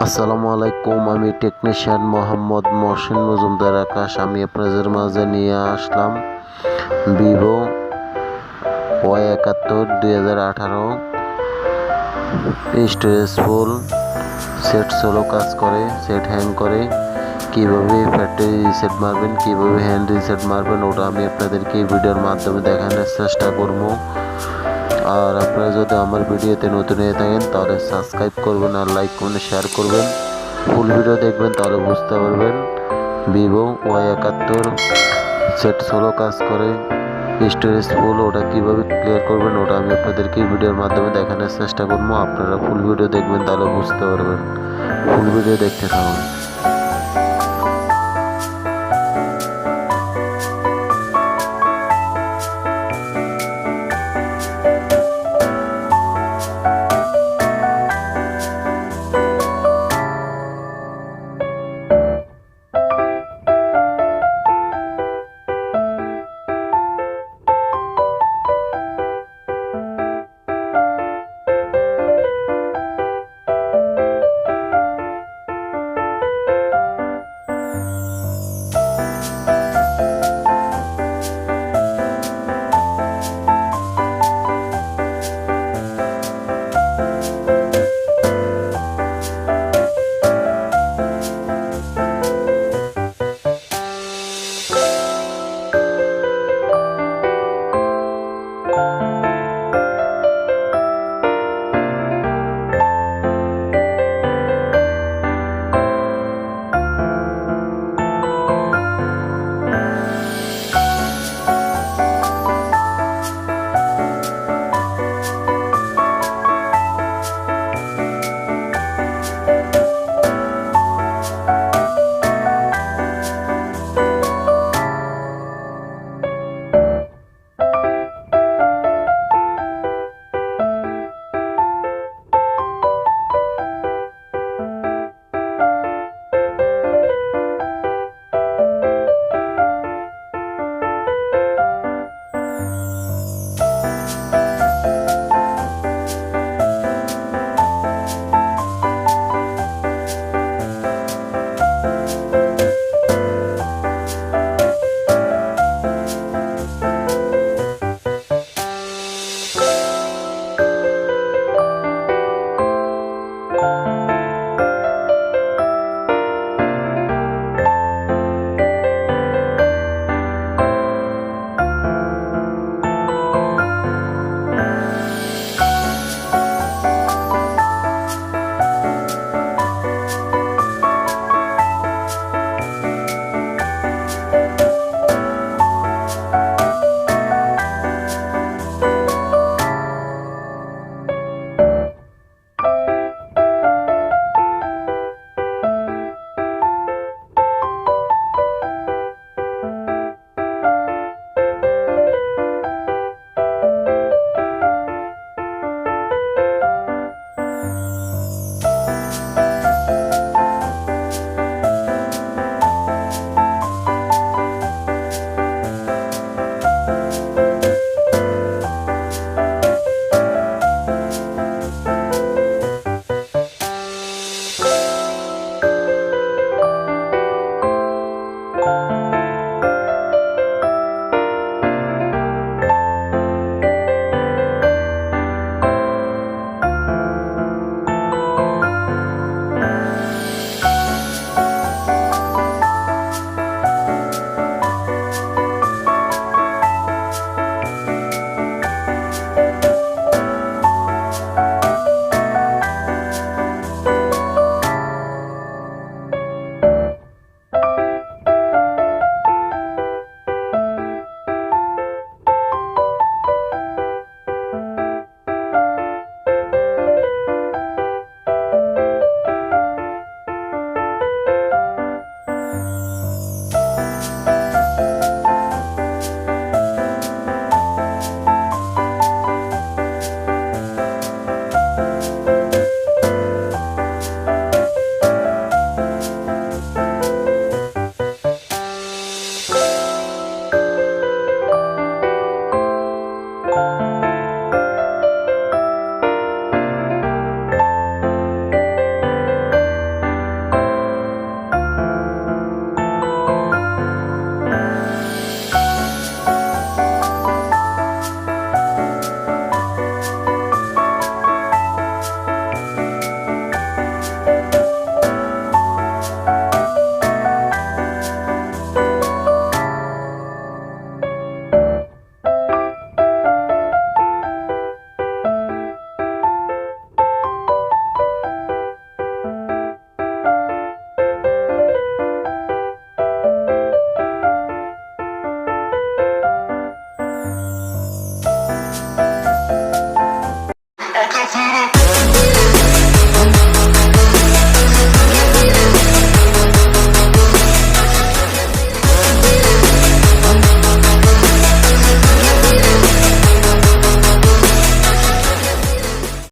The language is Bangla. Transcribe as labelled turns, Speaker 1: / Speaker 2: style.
Speaker 1: আসসালামু আলাইকুম, আমি টেকনিশিয়ান মোহাম্মদ মহসিন মজুমদার আকাশ। আমি আপনাদের মাঝে নিয়ে আসলাম Vivo Y71 2018 storage full. Set slow কাজ করে, সেট হ্যাং করে, কীভাবে ফ্যাক্টরি রিসেট মারবেন, কীভাবে হ্যান্ড রিসেট মারবেন, ওটা আমি আপনাদেরকে এই ভিডিওর মাধ্যমে দেখানোর চেষ্টা করব। আর আপনারা যদি আমার ভিডিওতে নতুন হয়ে থাকেন তাহলে সাবস্ক্রাইব করবেন আর লাইক কমেন্ট শেয়ার করবেন। ফুল ভিডিও দেখবেন তাহলে বুঝতে পারবেন ভিভো Y71 সেট সোলো কাজ করে, স্টোরেজ ফুল, ওটা কীভাবে ক্লিয়ার করবেন ওটা আমি আপনাদেরকে এই ভিডিওর মাধ্যমে দেখানোর চেষ্টা করবো। আপনারা ফুল ভিডিও দেখবেন তাহলে বুঝতে পারবেন। ফুল ভিডিও দেখতে থাকুন।